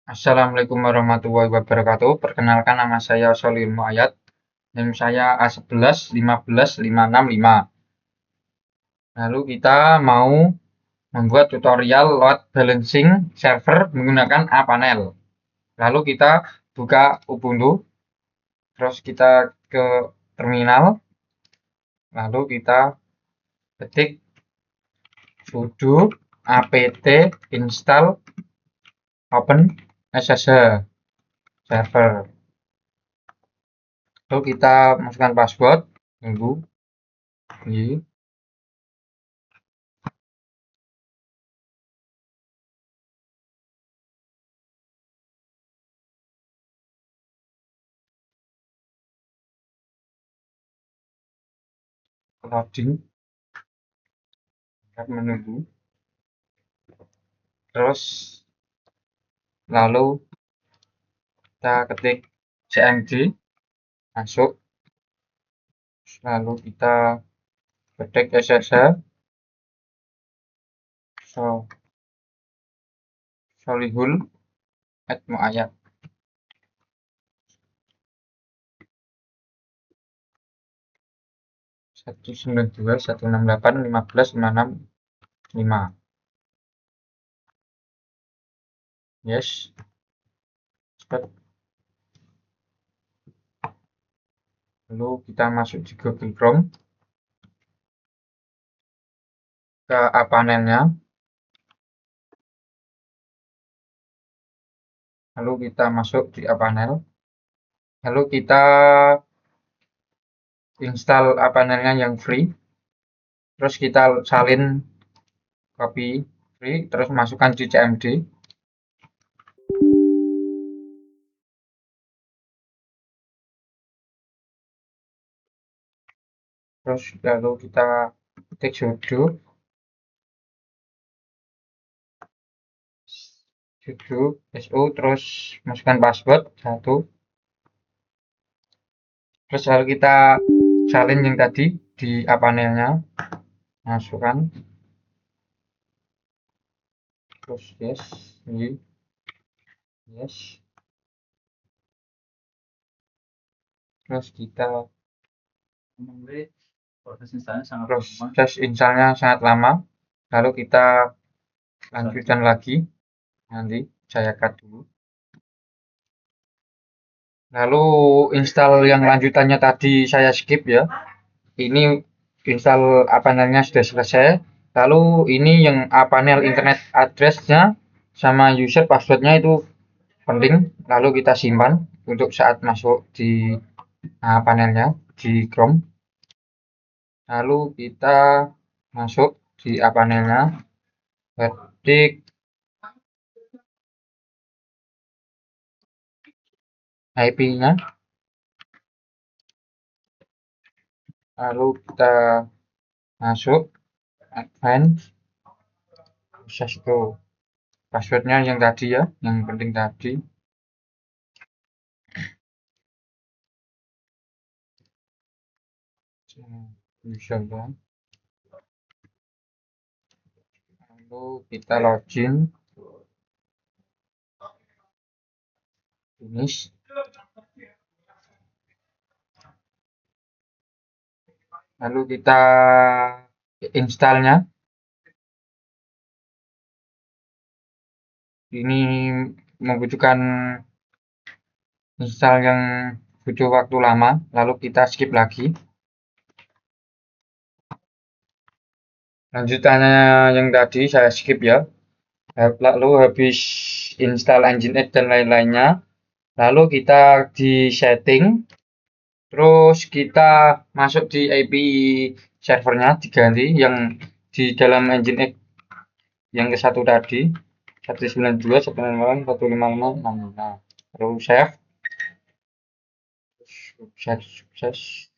Assalamualaikum warahmatullahi wabarakatuh. Perkenalkan nama saya Sholil Muayyad. NIM saya A11 15 565. Lalu kita mau membuat tutorial load balancing server menggunakan apanel. Lalu kita buka Ubuntu, terus kita ke terminal, lalu kita ketik sudo apt install OpenSSH server. Lalu kita masukkan password, tunggu, loading, menunggu. Terus lalu kita ketik cmd, masuk, lalu kita ketik ssh Sholihul Muayyad. Satu sembilan dua satu enam delapan 15 565. Yes, cepat. Lalu kita masuk di Google Chrome, ke apanelnya, lalu kita masuk di apanel, lalu kita install apanelnya yang free, terus kita salin copy free, terus masukkan di cmd. Terus lalu kita ketik sudo su, terus masukkan password 1, terus lalu kita salin yang tadi di apanelnya, masukkan, terus yes, yes, terus kita proses installnya sangat lama, lalu kita lanjutkan lagi, nanti saya cut dulu. Lalu install yang lanjutannya tadi saya skip ya, ini install apanelnya sudah selesai. Lalu ini yang apanel internet address-nya sama user passwordnya itu penting, lalu kita simpan untuk saat masuk di panelnya di Chrome. Lalu kita masuk di panelnya, ketik IP-nya, lalu kita masuk advance, access to passwordnya yang tadi ya, yang penting tadi. Usernya, lalu kita login, finish, lalu kita installnya. Ini membutuhkan install yang butuh waktu lama, lalu kita skip lagi. Lanjutannya yang tadi saya skip ya. Lalu habis install Nginx dan lain-lainnya, lalu kita di setting, terus kita masuk di IP servernya, diganti yang di dalam Nginx yang ke satu tadi, 192.168.155.6. Lalu save, sukses.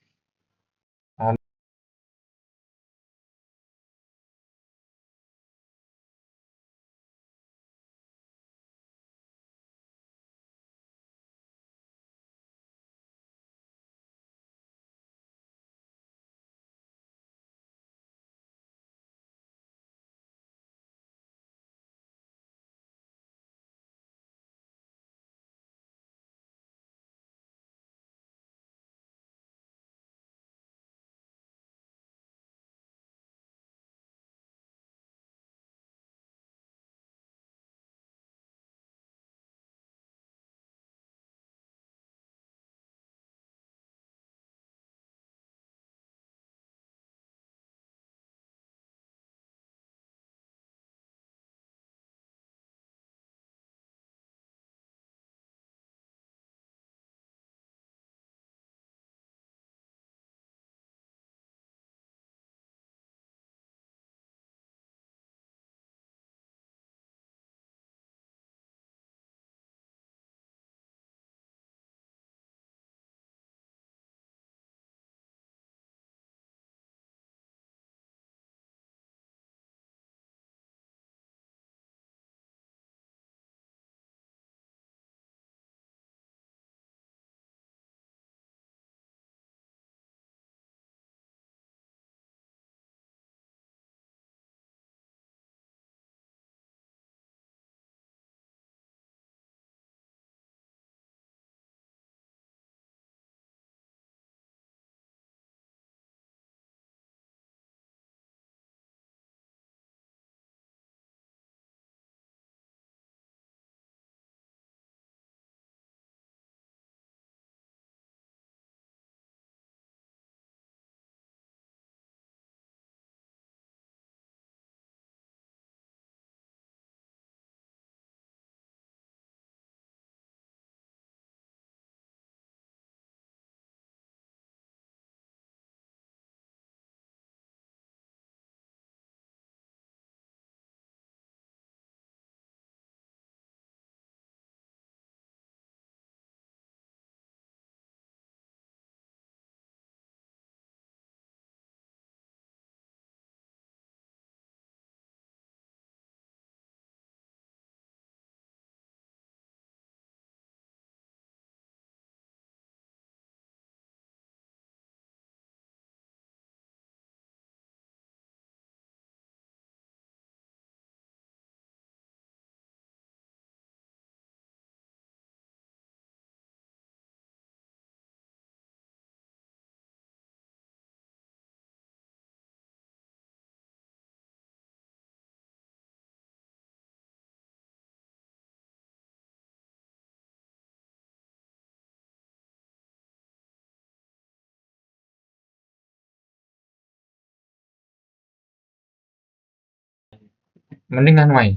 mendingan wae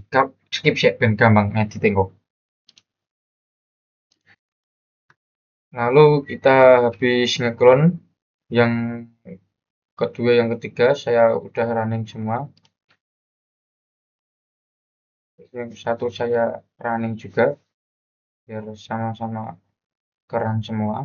skip sih ben gampang editing kok. Lalu kita habis ngeklon yang kedua yang ketiga saya udah running semua. Yang satu saya running juga biar sama-sama keren semua.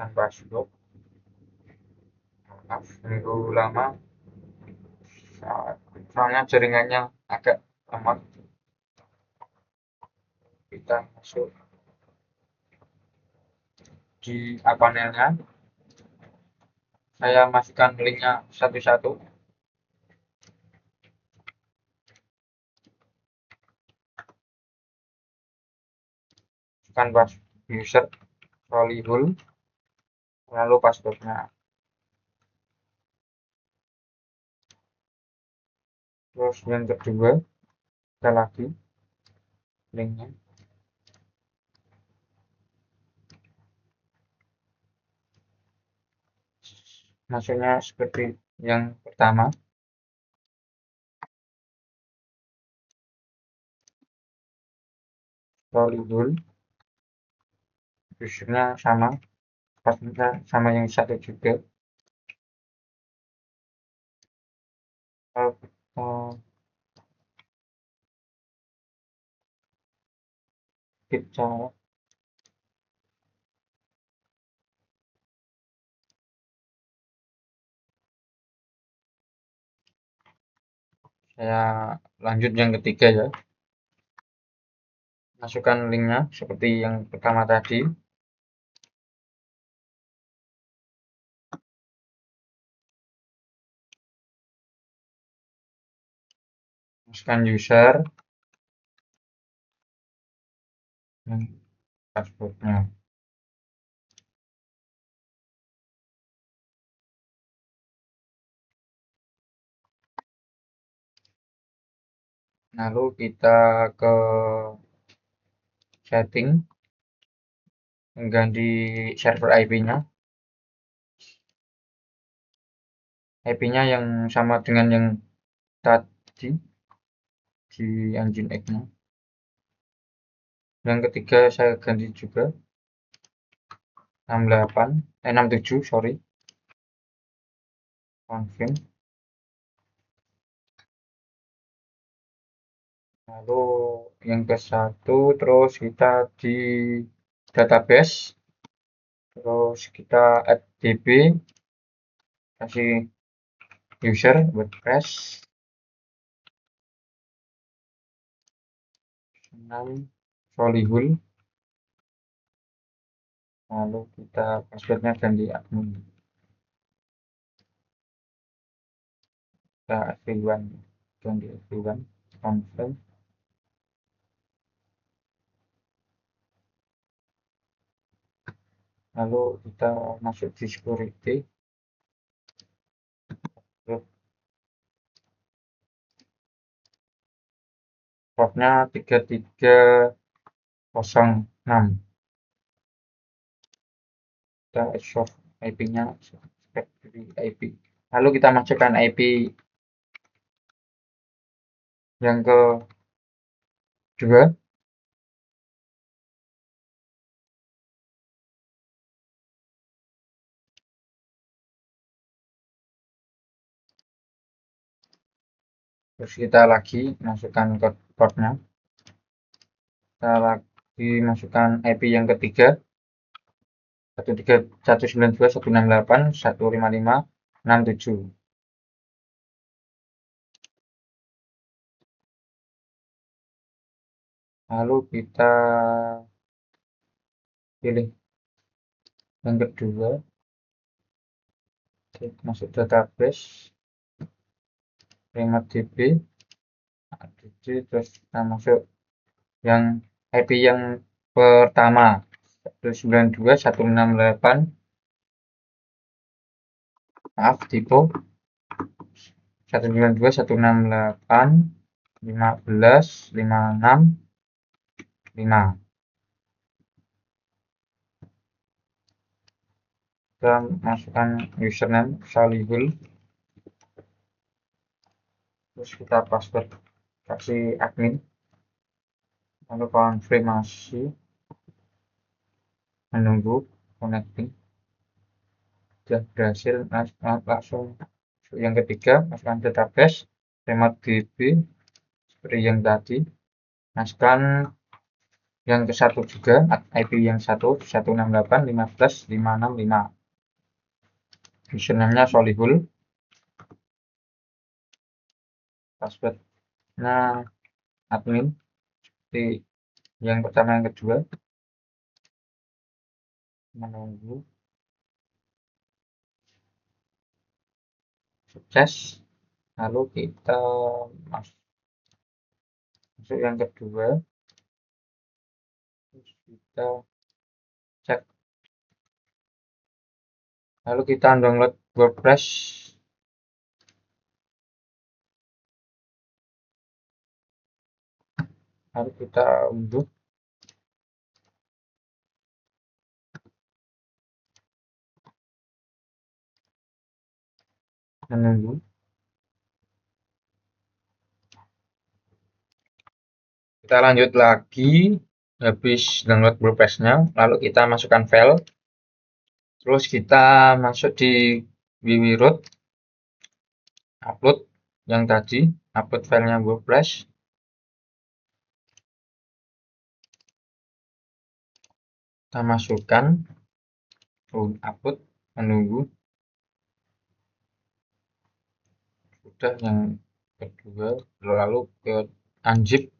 Tanpa sudo, maaf nunggu lama soalnya jaringannya agak lemot. Kita masuk di panelnya, saya masukkan linknya satu-satu. Masukkan user Solihul, lalu passwordnya. Terus yang kedua, kita lagi linknya. Masuknya seperti yang pertama. Solihul, usernya sama, passwordnya sama yang satu juga. Kalau kita captcha, saya lanjut yang ketiga ya. Masukkan linknya seperti yang pertama tadi. Masukkan user dan passwordnya. Lalu kita ke setting, ganti server IP-nya. IP-nya yang sama dengan yang tadi di engine X-nya. Yang ketiga saya ganti juga 67, sorry. Confirm. Lalu yang ke satu, terus kita di database, terus kita add db, kasih user WordPress 6 Solihul, lalu kita passwordnya ganti admin, kita everyone, ganti everyone, confirm. Lalu kita masuk di security, portnya 3306. Kita short IP-nya factory IP. Lalu kita masukkan IP yang kedua. Terus kita lagi masukkan portnya. Kita lagi masukkan IP yang ketiga. 192.168.155.67. lalu kita pilih yang kedua, masuk database RemoteDB, terus kita masuk yang IP yang pertama 192.168, maaf tipe 192.168.15.56.5. Kita masukkan username Solihul, terus kita password kasih admin, lalu konfirmasi, menunggu connecting. Sudah berhasil, langsung yang ketiga masukkan database RemoteDB seperti yang tadi, masukkan yang ke satu juga, IP yang 1.168.15.565, username-nya Solihul, password-nya admin seperti yang pertama yang kedua, menunggu, sukses. Lalu kita masuk yang kedua, terus kita cek, lalu kita download WordPress, lalu kita unduh, menunggu. Kita lanjut lagi, habis download WordPress-nya, lalu kita masukkan file, terus kita masuk di www.root, upload yang tadi, upload filenya WordPress, kita masukkan, upload, menunggu. Sudah yang kedua, lalu ke unzip,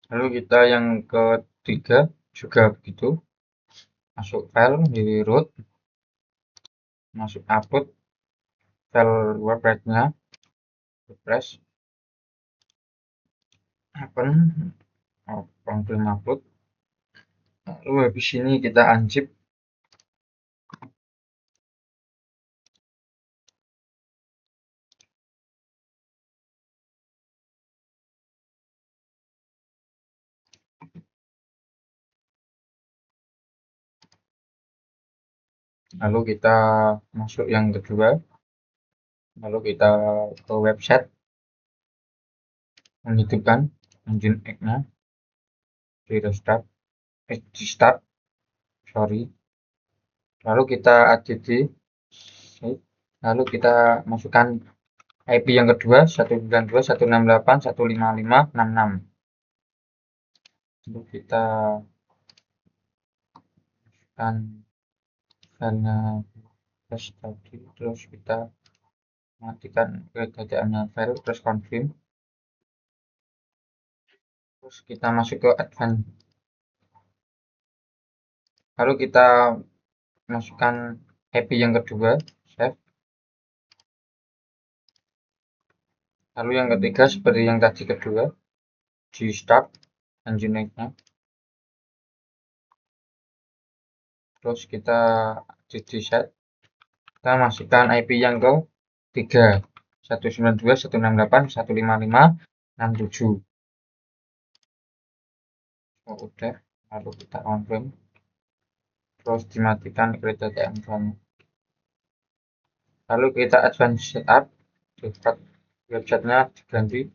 lalu kita yang ketiga juga begitu, masuk file di root, masuk upload file WordPress-nya, WordPress, open, confirm upload, lalu habis ini kita unzip, lalu kita masuk yang kedua, lalu kita ke website, menghidupkan engine X-nya, di start, sorry, lalu kita add, lalu kita masukkan IP yang kedua 192.168.155.66, lalu kita masukkan filenya tadi, terus kita matikan keadaannya file, terus confirm, terus kita masuk ke advance, lalu kita masukkan IP yang kedua, save, lalu yang ketiga seperti yang tadi kedua, di start engine X-nya, terus kita di set, kita masukkan IP yang ke 3 192.168.155.67. Udah, lalu kita confirm, terus dimatikan kriteria advance, lalu kita advance setup, websitenya diganti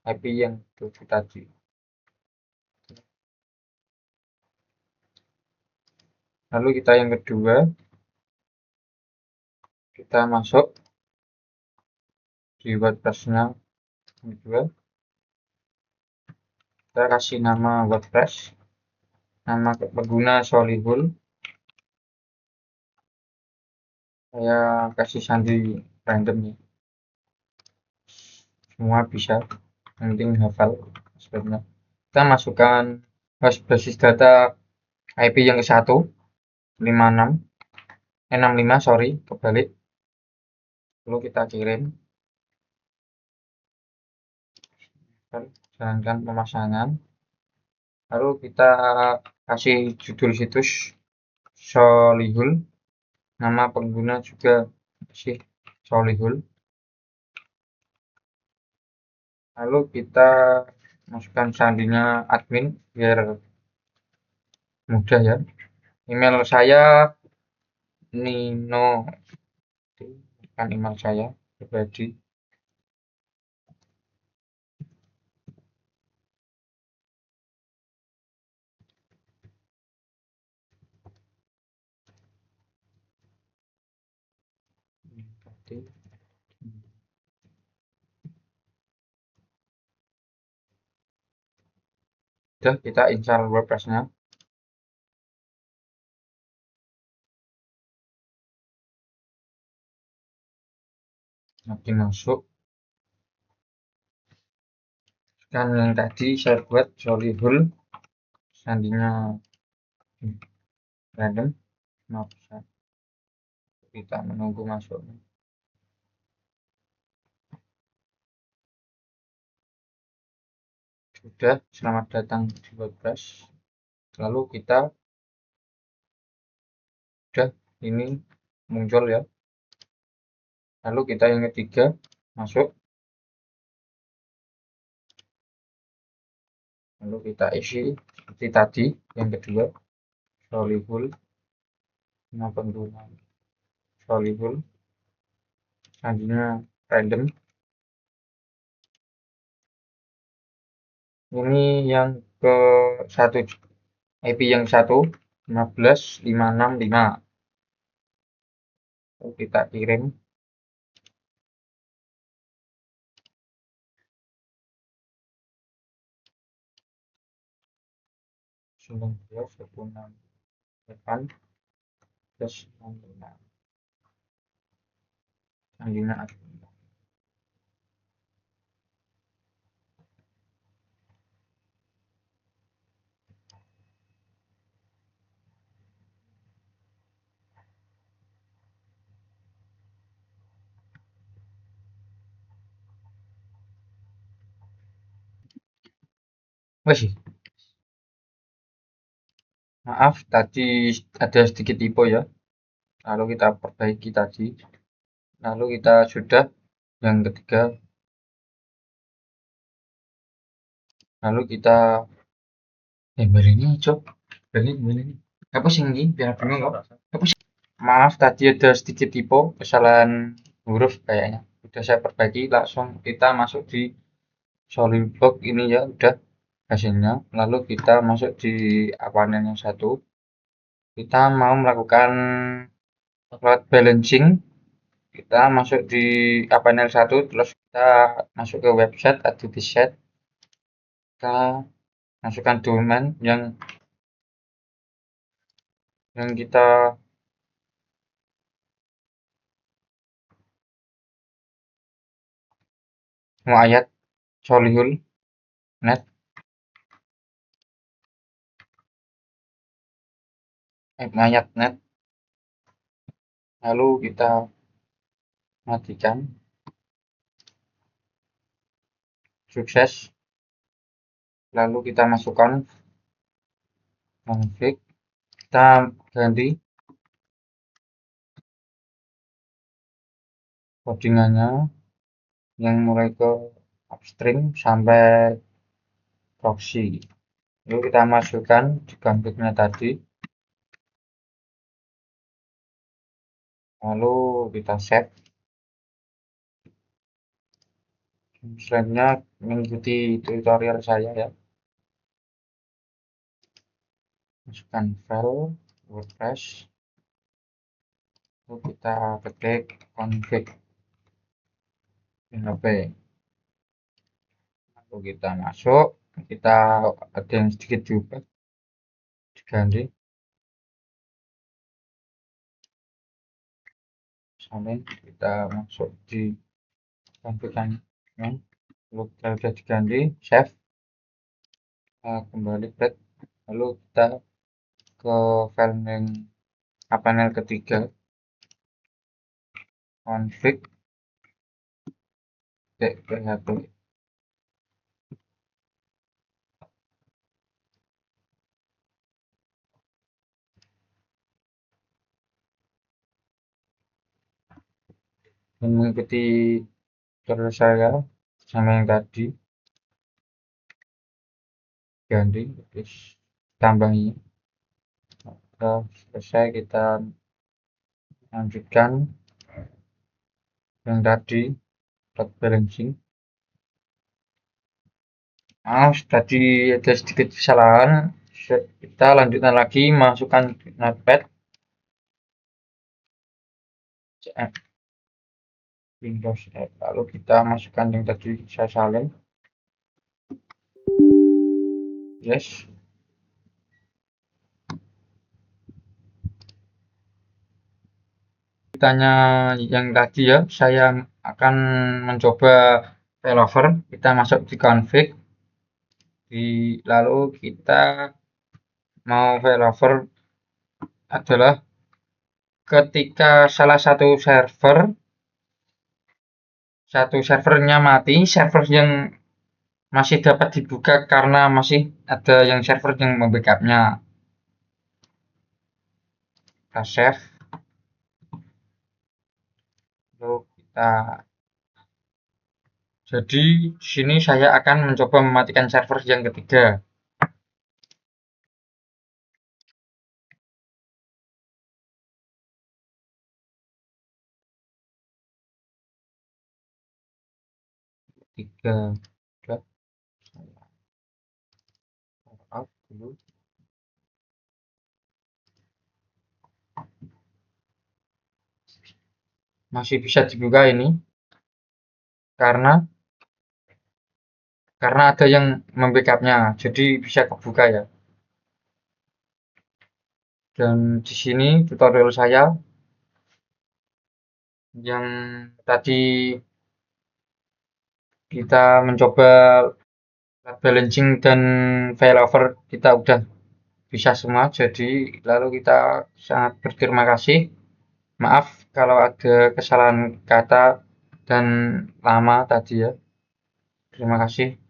IP yang 7 tadi. Lalu kita yang kedua, kita masuk di WordPress-nya kedua, kita kasih nama WordPress, nama pengguna Solihul, saya kasih sandi random nih, semua bisa, yang penting hafal passwordnya. Kita masukkan host basis data IP yang ke 1 56 65, sorry, kebalik. Lalu kita kirim, jalankan pemasangan, lalu kita kasih judul situs Solihul, nama pengguna juga kasih Solihul, lalu kita masukkan sandinya admin biar mudah ya. Email saya Nino, bukan email saya pribadi. Sudah, kita install WordPress-nya. Nanti masuk. Kan yang tadi saya buat Solihul, sandinya random. Maaf, kita menunggu masuknya. Sudah, selamat datang di WordPress. Lalu kita sudah, ini muncul ya. Lalu kita yang ketiga masuk. Lalu kita isi seperti tadi. Yang kedua Solihul, nama pengguna Solihul, sandinya random. Ini yang ke 1, IP yang 1 15.565. Lalu kita kirim. 19.168 plus 65. Sandinya admin. Wes, maaf tadi ada sedikit typo ya. Lalu kita perbaiki tadi. Lalu kita sudah yang ketiga. Lalu kita beri ini cok. Beri ini. Apa sih ini? Biar bingung kok. Apa sih? Maaf tadi ada sedikit typo, kesalahan huruf kayaknya. Sudah saya perbaiki, langsung kita masuk di SolidWorks ini ya, udah hasilnya. Lalu kita masuk di apartemen yang 1. Kita mau melakukan load balancing. Kita masuk di panel 1, terus kita masuk ke website atau di set. Kita masukkan domain yang kita mau ayat Solihul net ayat net. Lalu kita matikan. Sukses. Lalu kita masukkan config. Kita ganti codingannya yang mulai ke upstream sampai proxy. Lalu kita masukkan di config-nya tadi. Lalu kita save. Selanjutnya mengikuti tutorial saya ya. Masukkan file WordPress. Lalu kita ketik config PHP. Lalu kita masuk. Kita ada yang sedikit diubah, diganti. Sampai kita masuk di config-nya. Lalu kita sudah diganti save, kembali back, lalu kita ke file yang panel ketiga, config php. Dan mengikuti tutorial saya sama yang tadi, ganti terus tambahi. Sudah selesai, kita lanjutkan yang tadi, load balancing. Tadi ada sedikit kesalahan, kita lanjutkan lagi, masukkan notepad Windows, lalu kita masukkan yang tadi saya salin, yes. Kitanya yang tadi ya, saya akan mencoba failover. Kita masuk di config, lalu kita mau failover adalah ketika salah satu servernya mati, server yang masih dapat dibuka karena masih ada yang server yang membackupnya. Kita save, lalu kita jadi di sini saya akan mencoba mematikan server yang ketiga. Udah, saya out dulu. Masih bisa dibuka ini karena ada yang membackupnya, jadi bisa kebuka ya. Dan di sini tutorial saya yang tadi kita mencoba load balancing dan failover, kita udah bisa semua. Jadi lalu kita sangat berterima kasih. Maaf kalau ada kesalahan kata dan lama tadi ya. Terima kasih.